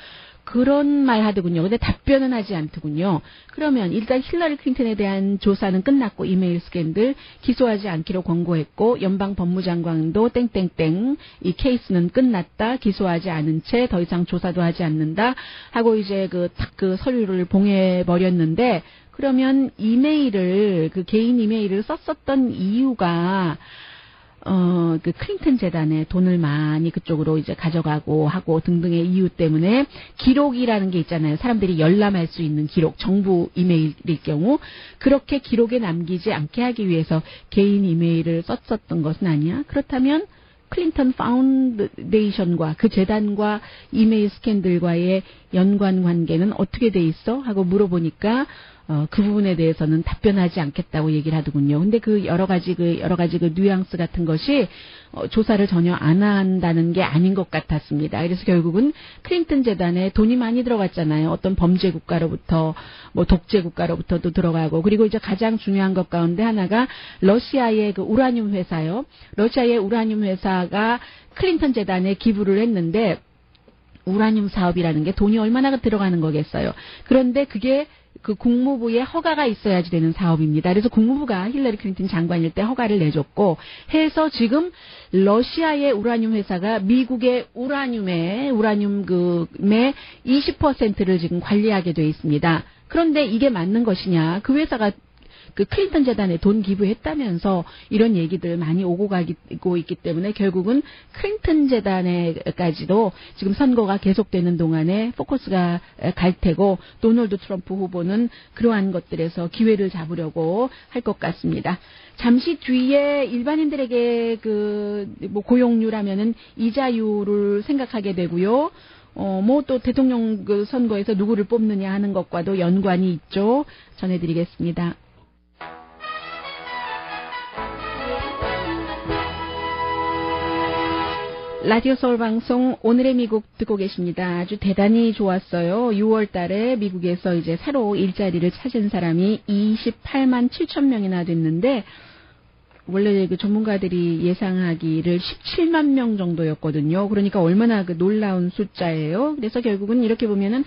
그런 말 하더군요. 근데 답변은 하지 않더군요. 그러면 일단 힐러리 클린턴에 대한 조사는 끝났고, 이메일 스캔들 기소하지 않기로 권고했고, 연방 법무장관도 땡땡땡 이 케이스는 끝났다, 기소하지 않은 채 더 이상 조사도 하지 않는다 하고 이제 딱 서류를 봉해버렸는데, 그러면 이메일을, 개인 이메일을 썼었던 이유가 클린턴 재단에 돈을 많이 그쪽으로 이제 가져가고 하고 등등의 이유 때문에 기록이라는 게 있잖아요. 사람들이 열람할 수 있는 기록, 정부 이메일일 경우 그렇게 기록에 남기지 않게 하기 위해서 개인 이메일을 썼었던 것은 아니야? 그렇다면 클린턴 파운데이션과 그 재단과 이메일 스캔들과의 연관 관계는 어떻게 돼 있어? 하고 물어보니까 그 부분에 대해서는 답변하지 않겠다고 얘기를 하더군요. 근데 여러 가지 뉘앙스 같은 것이 조사를 전혀 안 한다는 게 아닌 것 같았습니다. 그래서 결국은 클린턴 재단에 돈이 많이 들어갔잖아요. 어떤 범죄 국가로부터, 독재 국가로부터도 들어가고, 그리고 이제 가장 중요한 것 가운데 하나가 러시아의 우라늄 회사요. 러시아의 우라늄 회사가 클린턴 재단에 기부를 했는데, 우라늄 사업이라는 게 돈이 얼마나 들어가는 거겠어요. 그런데 그게 국무부의 허가가 있어야지 되는 사업입니다. 그래서 국무부가 힐러리 클린턴 장관일 때 허가를 내줬고 해서 지금 러시아의 우라늄 회사가 미국의 우라늄의 20%를 지금 관리하게 돼 있습니다. 그런데 이게 맞는 것이냐? 그 회사가 클린턴 재단에 돈 기부했다면서 이런 얘기들 많이 오고 가고 있기 때문에 결국은 클린턴 재단에까지도 지금 선거가 계속되는 동안에 포커스가 갈 테고, 도널드 트럼프 후보는 그러한 것들에서 기회를 잡으려고 할 것 같습니다. 잠시 뒤에 일반인들에게 고용률하면은 이자율을 생각하게 되고요. 또 대통령 선거에서 누구를 뽑느냐 하는 것과도 연관이 있죠. 전해드리겠습니다. 라디오 서울 방송 오늘의 미국 듣고 계십니다. 아주 대단히 좋았어요. 6월 달에 미국에서 이제 새로 일자리를 찾은 사람이 28만 7천 명이나 됐는데, 원래 전문가들이 예상하기를 17만 명 정도였거든요. 그러니까 얼마나 놀라운 숫자예요. 그래서 결국은 이렇게 보면은,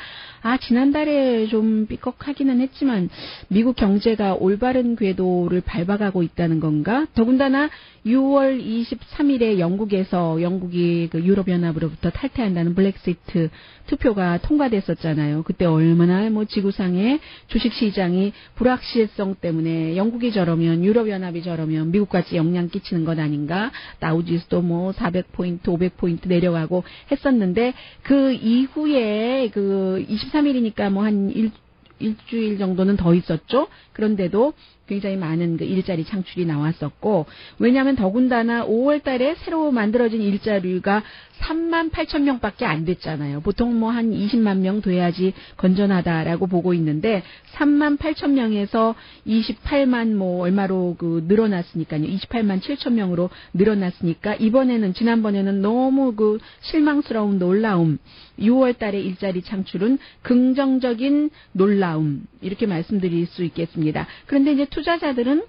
지난달에 좀 삐걱하기는 했지만, 미국 경제가 올바른 궤도를 밟아가고 있다는 건가? 더군다나 6월 23일에 영국이 유럽연합으로부터 탈퇴한다는 블랙시트 투표가 통과됐었잖아요. 그때 얼마나 지구상의 주식시장이 불확실성 때문에 영국이 저러면, 유럽연합이 저러면 미국같이 영향 끼치는 것 아닌가? 다우지수도 400포인트, 500포인트 내려가고 했었는데, 그 이후에 23일이니까 한 일주일 정도는 더 있었죠. 그런데도 굉장히 많은 일자리 창출이 나왔었고, 왜냐하면 더군다나 5월 달에 새로 만들어진 일자리가 3만 8천 명밖에 안 됐잖아요. 보통 한 20만 명 돼야지 건전하다라고 보고 있는데 3만 8천 명에서 28만 얼마로 늘어났으니까요. 28만 7천 명으로 늘어났으니까 지난번에는 너무 실망스러운 놀라움, 6월 달에 일자리 창출은 긍정적인 놀라움, 이렇게 말씀드릴 수 있겠습니다. 그런데 이제 투자자들은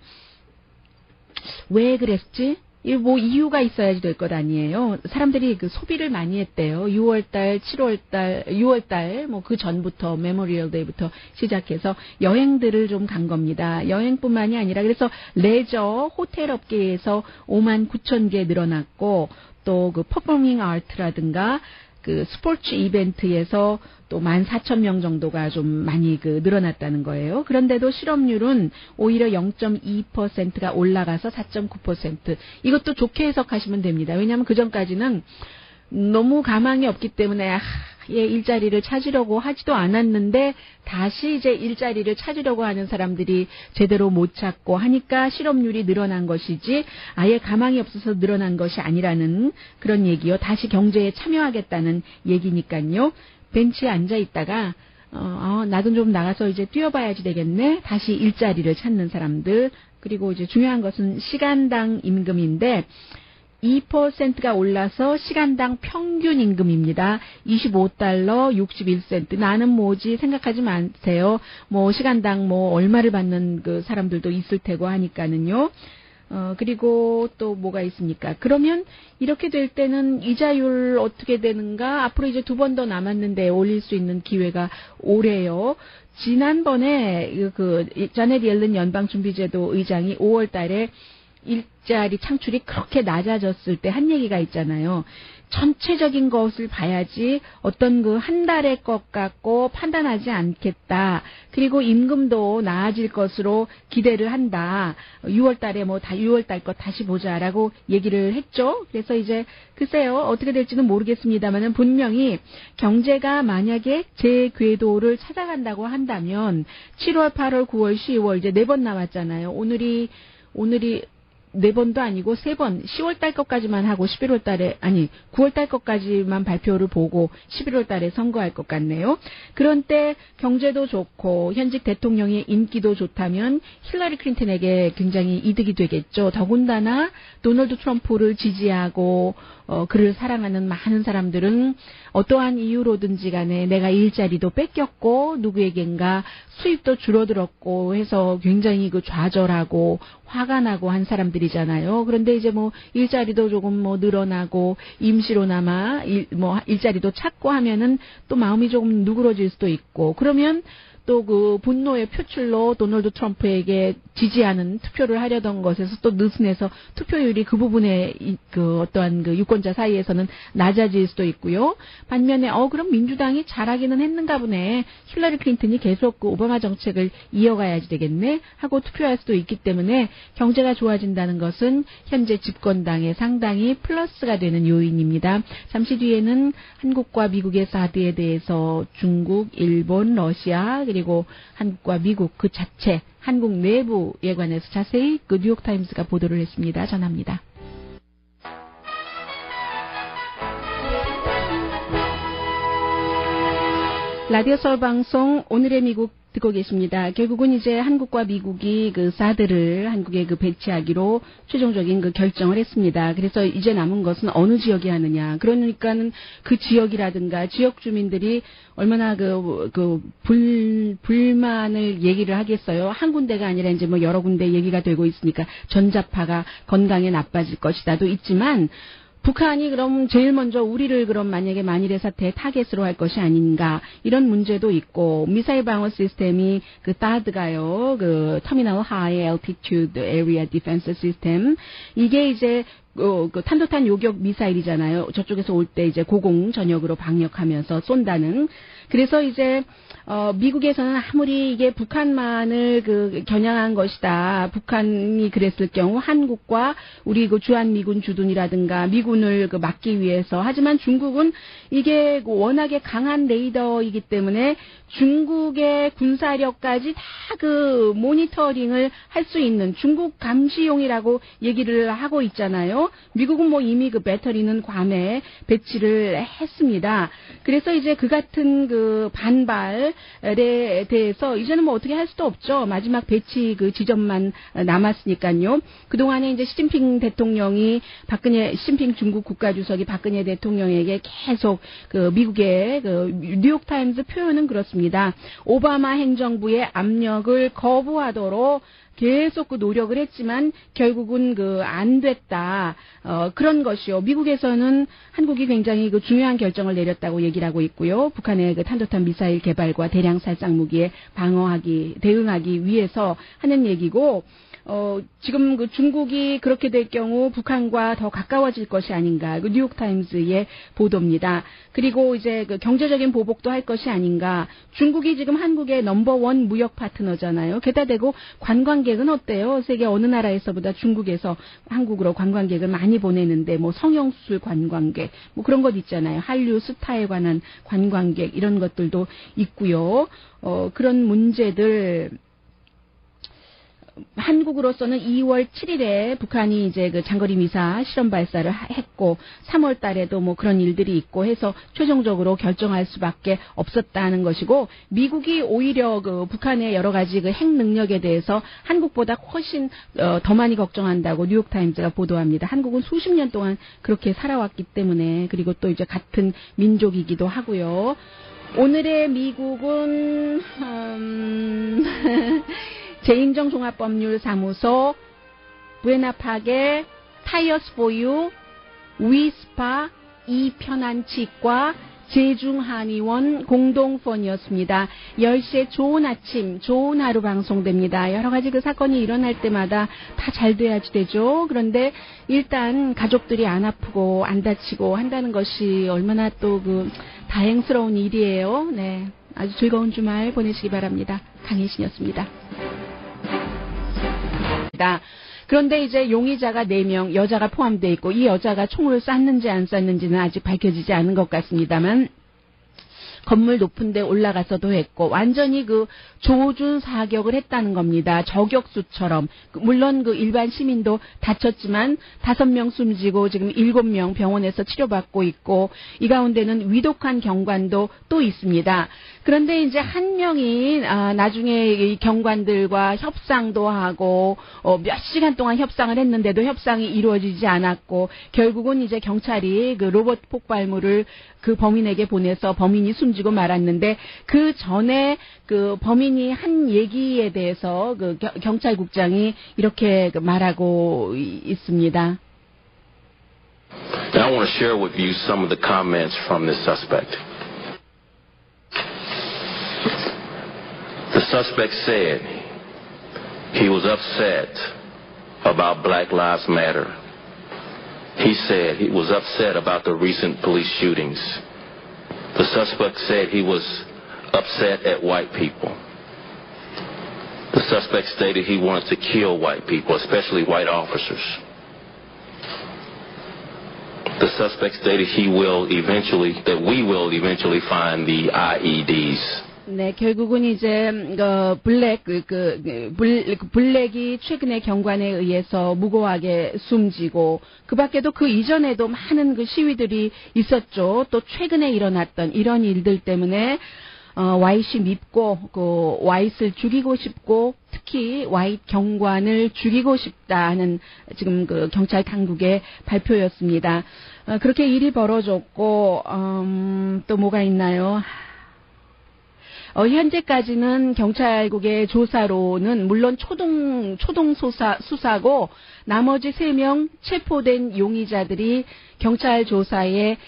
왜 그랬지? 이유가 있어야지 될 것 아니에요. 사람들이 소비를 많이 했대요. 6월달, 7월달, 6월달, 그 전부터, 메모리얼 데이부터 시작해서 여행들을 좀 간 겁니다. 여행뿐만이 아니라, 그래서 레저, 호텔 업계에서 5만 9천 개 늘어났고, 또 퍼포밍 아트라든가, 스포츠 이벤트에서 또 14,000명 정도가 좀 많이 늘어났다는 거예요. 그런데도 실업률은 오히려 0.2%가 올라가서 4.9%. 이것도 좋게 해석하시면 됩니다. 왜냐하면 그전까지는 너무 가망이 없기 때문에 일자리를 찾으려고 하지도 않았는데 다시 이제 일자리를 찾으려고 하는 사람들이 제대로 못 찾고 하니까 실업률이 늘어난 것이지 아예 가망이 없어서 늘어난 것이 아니라는 그런 얘기요. 다시 경제에 참여하겠다는 얘기니까요. 벤치에 앉아 있다가 나도 좀 나가서 이제 뛰어봐야지 되겠네. 다시 일자리를 찾는 사람들. 그리고 이제 중요한 것은 시간당 임금인데 2%가 올라서 시간당 평균 임금입니다. 25달러 61센트. 나는 뭐지 생각하지 마세요. 뭐 시간당 뭐 얼마를 받는 그 사람들도 있을 테고 하니까는요. 그리고 또 뭐가 있습니까? 그러면 이렇게 될 때는 이자율 어떻게 되는가? 앞으로 이제 2번 더 남았는데 올릴 수 있는 기회가 오래요. 지난번에 자넷 옐런 연방준비제도 의장이 5월 달에 일자리 창출이 그렇게 낮아졌을 때 한 얘기가 있잖아요. 전체적인 것을 봐야지 어떤 한 달의 것 같고 판단하지 않겠다. 그리고 임금도 나아질 것으로 기대를 한다. 6월 달에 6월 달 것 다시 보자라고 얘기를 했죠. 그래서 이제 글쎄요. 어떻게 될지는 모르겠습니다만은 분명히 경제가 만약에 제 궤도를 찾아간다고 한다면 7월, 8월, 9월, 10월 이제 4번 남았잖아요. 오늘이 4번도 아니고 3번, 10월 달 것까지만 하고 11월 달에, 9월 달 것까지만 발표를 보고 11월 달에 선거할 것 같네요. 그런 때 경제도 좋고 현직 대통령의 인기도 좋다면 힐러리 클린턴에게 굉장히 이득이 되겠죠. 더군다나 도널드 트럼프를 지지하고 그를 사랑하는 많은 사람들은 어떠한 이유로든지 간에 내가 일자리도 뺏겼고 누구에겐가 수입도 줄어들었고 해서 굉장히 좌절하고 화가 나고 한 사람들이잖아요. 그런데 이제 일자리도 조금 늘어나고 임시로나마 일자리도 찾고 하면은 또 마음이 조금 누그러질 수도 있고 그러면 또 분노의 표출로 도널드 트럼프에게 지지하는 투표를 하려던 것에서 또 느슨해서 투표율이 그 부분에 어떠한 유권자 사이에서는 낮아질 수도 있고요. 반면에 그럼 민주당이 잘하기는 했는가 보네. 힐러리 클린턴이 계속 오바마 정책을 이어가야지 되겠네 하고 투표할 수도 있기 때문에 경제가 좋아진다는 것은 현재 집권당에 상당히 플러스가 되는 요인입니다. 잠시 뒤에는 한국과 미국의 사드에 대해서 중국, 일본, 러시아 그리고 한국과 미국 그 자체 한국 내부에 관해서 자세히 뉴욕타임스가 보도를 했습니다. 전합니다. 라디오 서울 방송 오늘의 미국 듣고 계십니다. 결국은 이제 한국과 미국이 사드를 한국에 배치하기로 최종적인 결정을 했습니다. 그래서 이제 남은 것은 어느 지역이 하느냐. 그러니까는 그 지역이라든가 지역 주민들이 얼마나 불만을 얘기를 하겠어요. 한 군데가 아니라 이제 여러 군데 얘기가 되고 있으니까 전자파가 건강에 나빠질 것이다도 있지만 북한이 그럼 제일 먼저 우리를 그럼 만약에 만일의 사태에 타겟으로 할 것이 아닌가 이런 문제도 있고 미사일 방어 시스템이 THAAD가요 터미널 하이 엘티튜드 에리아 디펜스 시스템 이게 이제 탄도탄 요격 미사일이잖아요. 저쪽에서 올 때 이제 고공 전역으로 방역하면서 쏜다는. 그래서 이제 미국에서는 아무리 이게 북한만을 겨냥한 것이다. 북한이 그랬을 경우 한국과 우리 주한미군 주둔이라든가 미군을 막기 위해서. 하지만 중국은 이게 워낙에 강한 레이더이기 때문에 중국의 군사력까지 다 모니터링을 할 수 있는 중국 감시용이라고 얘기를 하고 있잖아요. 미국은 이미 배터리는 괌에 배치를 했습니다. 그래서 이제 그 같은 반발에 대해서 이제는 어떻게 할 수도 없죠. 마지막 배치 지점만 남았으니까요. 그동안에 이제 시진핑 중국 국가주석이 박근혜 대통령에게 계속 미국의 뉴욕타임스 표현은 그렇습니다. 오바마 행정부의 압력을 거부하도록 계속 노력을 했지만 결국은 안 됐다. 그런 것이요. 미국에서는 한국이 굉장히 중요한 결정을 내렸다고 얘기를 하고 있고요. 북한의 탄도탄 미사일 개발과 대량 살상 무기에 대응하기 위해서 하는 얘기고 지금 그 중국이 그렇게 될 경우 북한과 더 가까워질 것이 아닌가. 그 뉴욕타임즈의 보도입니다. 그리고 이제 그 경제적인 보복도 할 것이 아닌가. 중국이 지금 한국의 넘버원 무역 파트너잖아요. 게다 대고 관광객은 어때요? 세계 어느 나라에서보다 중국에서 한국으로 관광객을 많이 보내는데 뭐 성형수술 관광객 뭐 그런 것 있잖아요. 한류 스타에 관한 관광객 이런 것들도 있고요. 그런 문제들 한국으로서는 2월 7일에 북한이 이제 그 장거리 미사 실험 발사를 했고 3월 달에도 뭐 그런 일들이 있고 해서 최종적으로 결정할 수밖에 없었다는 것이고 미국이 오히려 그 북한의 여러 가지 그 핵 능력에 대해서 한국보다 훨씬 더 많이 걱정한다고 뉴욕타임즈가 보도합니다. 한국은 수십 년 동안 그렇게 살아왔기 때문에 그리고 또 이제 같은 민족이기도 하고요. 오늘의 미국은 제인정종합법률사무소, 부에나파게, 타이어스 포유, 위스파, 이편안치과, 제중한의원 공동펀이었습니다. 10시에 좋은 아침, 좋은 하루 방송됩니다. 여러 가지 그 사건이 일어날 때마다 다 잘 돼야지 되죠. 그런데 일단 가족들이 안 아프고 안 다치고 한다는 것이 얼마나 또 그 다행스러운 일이에요. 네, 아주 즐거운 주말 보내시기 바랍니다. 강혜신이었습니다. 그런데 이제 용의자가 4명, 여자가 포함되어 있고 이 여자가 총을 쐈는지 안 쐈는지는 아직 밝혀지지 않은 것 같습니다만 건물 높은 데 올라가서도 했고 완전히 그 조준 사격을 했다는 겁니다. 저격수처럼. 물론 그 일반 시민도 다쳤지만 5명 숨지고 지금 7명 병원에서 치료받고 있고 이 가운데는 위독한 경관도 또 있습니다. 그런데 이제 한 명이 나중에 이 경관들과 협상도 하고 몇 시간 동안 협상을 했는데도 협상이 이루어지지 않았고 결국은 이제 경찰이 그 로봇 폭발물을 그 범인에게 보내서 범인이 숨지고 말았는데 그 전에 그 범인이 한 얘기에 대해서 그 경찰국장이 이렇게 말하고 있습니다. Now I want to share with you some of the comments from this suspect. The suspect said he was upset about Black Lives Matter. He said he was upset about the recent police shootings. The suspect said he was upset at white people. The suspect stated he wanted to kill white people, especially white officers. The suspect stated that we will eventually find the IEDs. 네, 결국은 이제 블랙이 최근에 경관에 의해서 무고하게 숨지고 그 밖에도 그 이전에도 많은 그 시위들이 있었죠. 또 최근에 일어났던 이런 일들 때문에 와이시 밉고 그 와이트를 죽이고 싶고 특히 와이트 경관을 죽이고 싶다는 지금 그 경찰 당국의 발표였습니다. 그렇게 일이 벌어졌고 또 뭐가 있나요? 현재까지는 경찰국의 조사로는 물론 초동 수사고 나머지 3명 체포된 용의자들이 경찰 조사에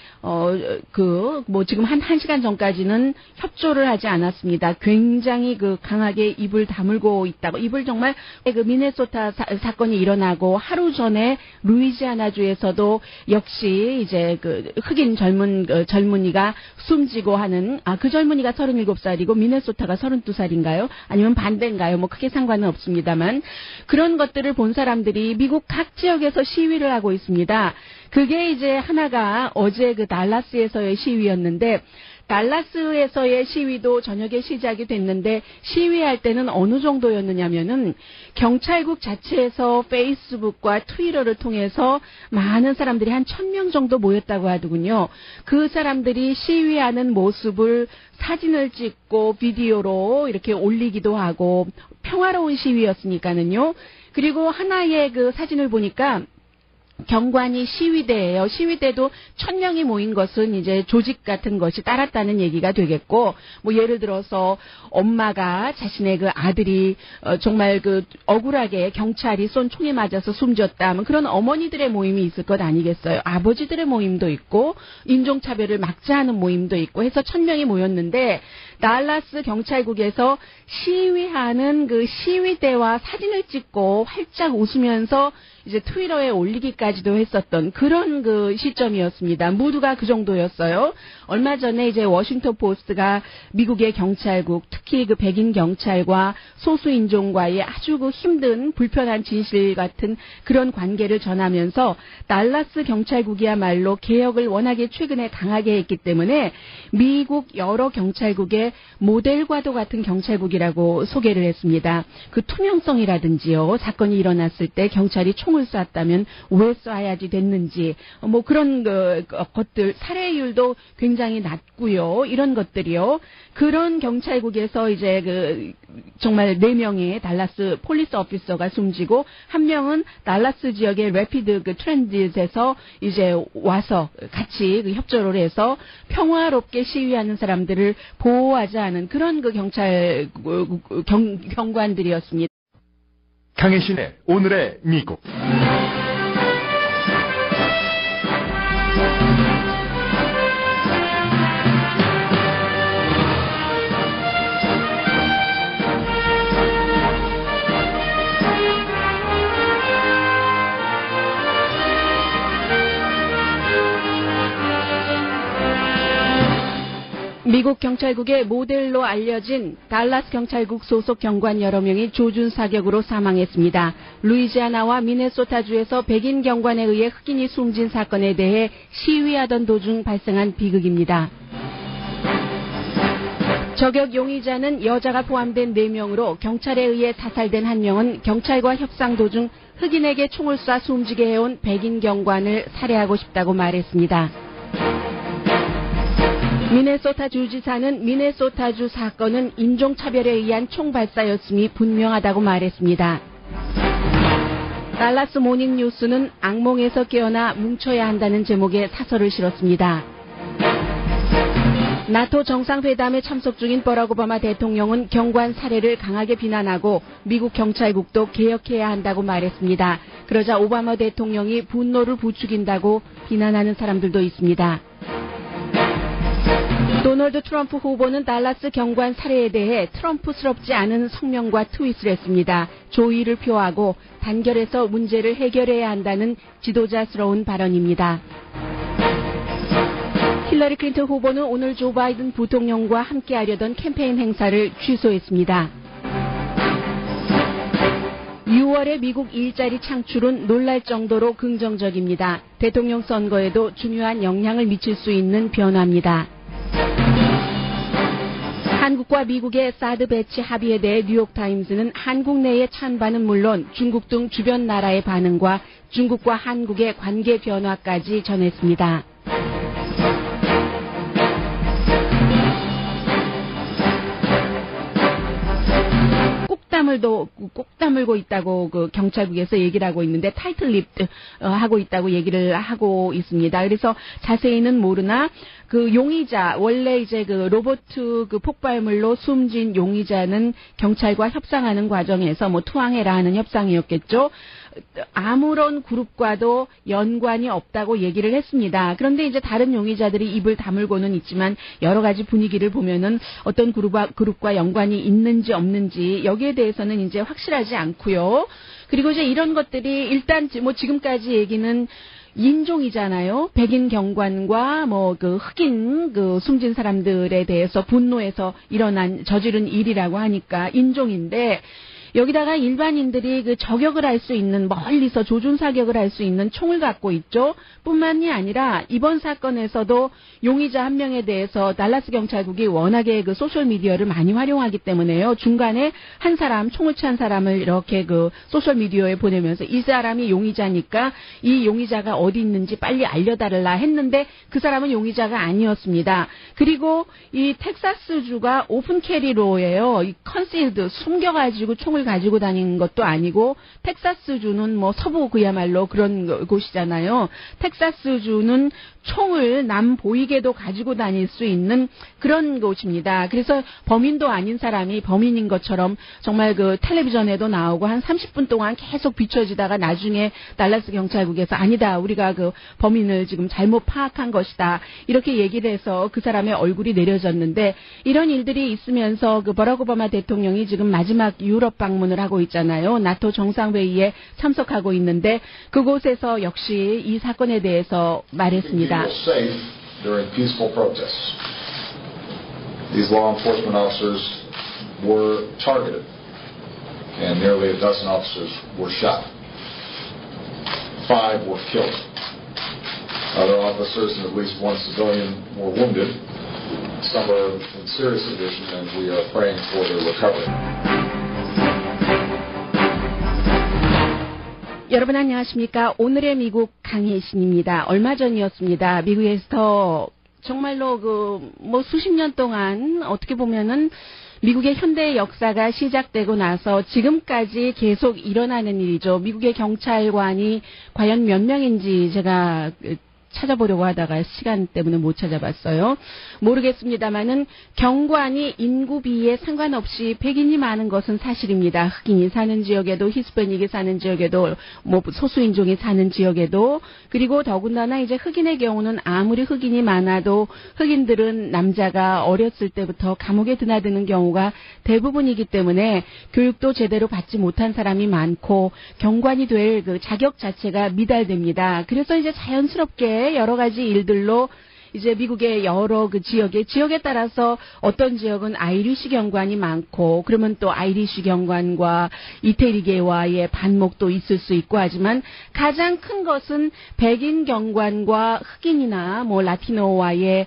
지금 한 1시간 전까지는 협조를 하지 않았습니다. 굉장히 강하게 입을 다물고 있다고. 입을 정말 그 미네소타 사건이 일어나고 하루 전에 루이지아나주에서도 역시 이제 흑인 젊은이가 숨지고 하는 그 젊은이가 37살이고 미네소타가 32살인가요? 아니면 반대인가요? 뭐 크게 상관은 없습니다만 그런 것들을 본 사람들이 미국 각 지역에서 시위를 하고 있습니다. 그게 이제 하나가 어제 달라스에서의 시위였는데 달라스에서의 시위도 저녁에 시작이 됐는데 시위할 때는 어느 정도였느냐면은 경찰국 자체에서 페이스북과 트위터를 통해서 많은 사람들이 한 1000명 정도 모였다고 하더군요. 그 사람들이 시위하는 모습을 사진을 찍고 비디오로 이렇게 올리기도 하고 평화로운 시위였으니까는요. 그리고 하나의 사진을 보니까 경관이 시위대예요. 시위대도 1000명이 모인 것은 이제 조직 같은 것이 따랐다는 얘기가 되겠고, 뭐 예를 들어서 엄마가 자신의 그 아들이 정말 그 억울하게 경찰이 쏜 총에 맞아서 숨졌다 하면 그런 어머니들의 모임이 있을 것 아니겠어요. 아버지들의 모임도 있고 인종차별을 막자 하는 모임도 있고 해서 1000명이 모였는데, 달라스 경찰국에서 시위하는 그 시위대와 사진을 찍고 활짝 웃으면서 이제 트위터에 올리기까지도 했었던 그런 그 시점이었습니다. 모두가 그 정도였어요. 얼마 전에 이제 워싱턴 포스트가 미국의 경찰국, 특히 그 백인 경찰과 소수 인종과의 아주 그 힘든 불편한 진실 같은 그런 관계를 전하면서 달라스 경찰국이야말로 개혁을 워낙에 최근에 강하게 했기 때문에 미국 여러 경찰국의 모델과도 같은 경찰국이라고 소개를 했습니다. 그 투명성이라든지요, 사건이 일어났을 때 경찰이 총을 쐈다면 왜 쏴야지 됐는지, 뭐 그런 것들, 살해율도 굉장히 낮고요. 이런 것들이요. 그런 경찰국에서 이제 그 정말 4명의 달라스 폴리스 오피서가 숨지고 1명은 달라스 지역의 래피드 그 트랜짓에서 이제 와서 같이 그 협조를 해서 평화롭게 시위하는 사람들을 보호하자 하는 그런 그 경찰 경관들이었습니다. 강혜신의 오늘의 미국. 미국 경찰국의 모델로 알려진 달라스 경찰국 소속 경관 여러 명이 조준 사격으로 사망했습니다. 루이지아나와 미네소타주에서 백인 경관에 의해 흑인이 숨진 사건에 대해 시위하던 도중 발생한 비극입니다. 저격 용의자는 여자가 포함된 4명으로 경찰에 의해 사살된 1명은 경찰과 협상 도중 흑인에게 총을 쏴 숨지게 해온 백인 경관을 살해하고 싶다고 말했습니다. 미네소타 주지사는 미네소타주 사건은 인종차별에 의한 총발사였음이 분명하다고 말했습니다. 달라스 모닝뉴스는 악몽에서 깨어나 뭉쳐야 한다는 제목의 사설을 실었습니다. 나토 정상회담에 참석 중인 버락 오바마 대통령은 경관 살해를 강하게 비난하고 미국 경찰국도 개혁해야 한다고 말했습니다. 그러자 오바마 대통령이 분노를 부추긴다고 비난하는 사람들도 있습니다. 도널드 트럼프 후보는 달라스 경관 살해에 대해 트럼프스럽지 않은 성명과 트윗을 했습니다. 조의를 표하고 단결해서 문제를 해결해야 한다는 지도자스러운 발언입니다. 힐러리 클린턴 후보는 오늘 조 바이든 부통령과 함께하려던 캠페인 행사를 취소했습니다. 6월의 미국 일자리 창출은 놀랄 정도로 긍정적입니다. 대통령 선거에도 중요한 영향을 미칠 수 있는 변화입니다. 한국과 미국의 사드 배치 합의에 대해 뉴욕타임스는 한국 내의 찬반은 물론 중국 등 주변 나라의 반응과 중국과 한국의 관계 변화까지 전했습니다. 꼭 다물고 있다고 그 경찰국에서 얘기를 하고 있는데 타이틀립 하고 있다고 얘기를 하고 있습니다. 그래서 자세히는 모르나 그 용의자, 원래 이제 그 로버트 그 폭발물로 숨진 용의자는 경찰과 협상하는 과정에서 뭐 투항해라 하는 협상이었겠죠. 아무런 그룹과도 연관이 없다고 얘기를 했습니다. 그런데 이제 다른 용의자들이 입을 다물고는 있지만 여러 가지 분위기를 보면은 어떤 그룹과 연관이 있는지 없는지 여기에 대해서는 이제 확실하지 않고요. 그리고 이제 이런 것들이 일단 뭐 지금까지 얘기는 인종이잖아요. 백인 경관과 뭐 그 흑인 그 숨진 사람들에 대해서 분노해서 저지른 일이라고 하니까 인종인데 여기다가 일반인들이 그 저격을 할 수 있는 멀리서 조준 사격을 할 수 있는 총을 갖고 있죠. 뿐만이 아니라 이번 사건에서도 용의자 한 명에 대해서 달라스 경찰국이 워낙에 그 소셜 미디어를 많이 활용하기 때문에요. 중간에 한 사람 총을 취한 사람을 이렇게 그 소셜 미디어에 보내면서 이 사람이 용의자니까 이 용의자가 어디 있는지 빨리 알려달라 했는데 그 사람은 용의자가 아니었습니다. 그리고 이 텍사스주가 오픈 캐리로예요. 이 컨실드 숨겨가지고 총을 총을 가지고 다니는 것도 아니고 텍사스주는 뭐 서부 그야말로 그런 곳이잖아요. 텍사스주는 총을 남 보이게도 가지고 다닐 수 있는 그런 곳입니다. 그래서 범인도 아닌 사람이 범인인 것처럼 정말 그 텔레비전에도 나오고 한 30분 동안 계속 비춰지다가 나중에 달라스 경찰국에서 아니다, 우리가 그 범인을 지금 잘못 파악한 것이다, 이렇게 얘기를 해서 그 사람의 얼굴이 내려졌는데, 이런 일들이 있으면서 그 버락 오바마 대통령이 지금 마지막 유럽 방문을 하고 있잖아요. 나토 정상회의에 참석하고 있는데 그곳에서 역시 이 사건에 대해서 말했습니다. Safe during peaceful protests. These law enforcement officers were targeted, and nearly a dozen officers were shot. 5 were killed. Other officers and at least 1 civilian were wounded. Some are in serious condition, and we are praying for their recovery. 여러분 안녕하십니까? 오늘의 미국 강혜신입니다. 얼마 전이었습니다. 미국에서 정말로 뭐 수십 년 동안 어떻게 보면은 미국의 현대 역사가 시작되고 나서 지금까지 계속 일어나는 일이죠. 미국의 경찰관이 과연 몇 명인지 제가 찾아보려고 하다가 시간 때문에 못 찾아봤어요. 모르겠습니다만은 경관이 인구 비에 상관없이 백인이 많은 것은 사실입니다. 흑인이 사는 지역에도, 히스패닉이 사는 지역에도, 뭐 소수인종이 사는 지역에도, 그리고 더군다나 이제 흑인의 경우는 아무리 흑인이 많아도 흑인들은 남자가 어렸을 때부터 감옥에 드나드는 경우가 대부분이기 때문에 교육도 제대로 받지 못한 사람이 많고 경관이 될 그 자격 자체가 미달됩니다. 그래서 이제 자연스럽게 여러 가지 일들로 이제 미국의 여러 그 지역에 따라서 어떤 지역은 아이리시 경관이 많고, 그러면 또 아이리시 경관과 이태리계와의 반목도 있을 수 있고 하지만 가장 큰 것은 백인 경관과 흑인이나 뭐 라티노와의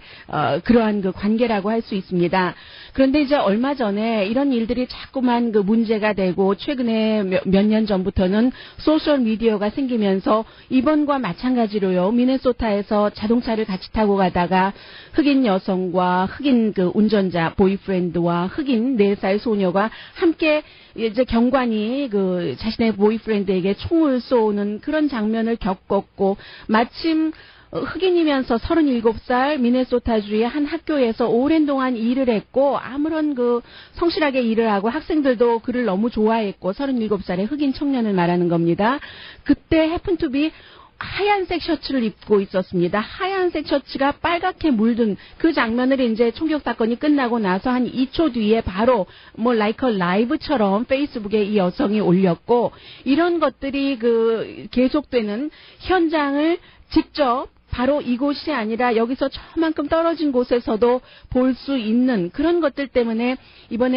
그러한 그 관계라고 할 수 있습니다. 그런데 이제 얼마 전에 이런 일들이 자꾸만 그 문제가 되고, 최근에 몇 년 전부터는 소셜 미디어가 생기면서 이번과 마찬가지로요, 미네소타에서 자동차를 같이 타고 가다가 흑인 여성과 흑인 그 운전자 보이프렌드와 흑인 4살 소녀가 함께 이제 경관이 그 자신의 보이프렌드에게 총을 쏘는 그런 장면을 겪었고, 마침 흑인이면서 37살 미네소타주의 한 학교에서 오랜 동안 일을 했고, 아무런 그 성실하게 일을 하고 학생들도 그를 너무 좋아했고, 37살의 흑인 청년을 말하는 겁니다. 그때 해픈투비 하얀색 셔츠를 입고 있었습니다. 하얀색 셔츠가 빨갛게 물든 그 장면을 이제 총격 사건이 끝나고 나서 한 2초 뒤에 바로 뭐 라이커 라이브처럼 페이스북에 이 여성이 올렸고, 이런 것들이 그 계속되는 현장을 직접 바로 이곳이 아니라 여기서 저만큼 떨어진 곳에서도 볼 수 있는 그런 것들 때문에 이번에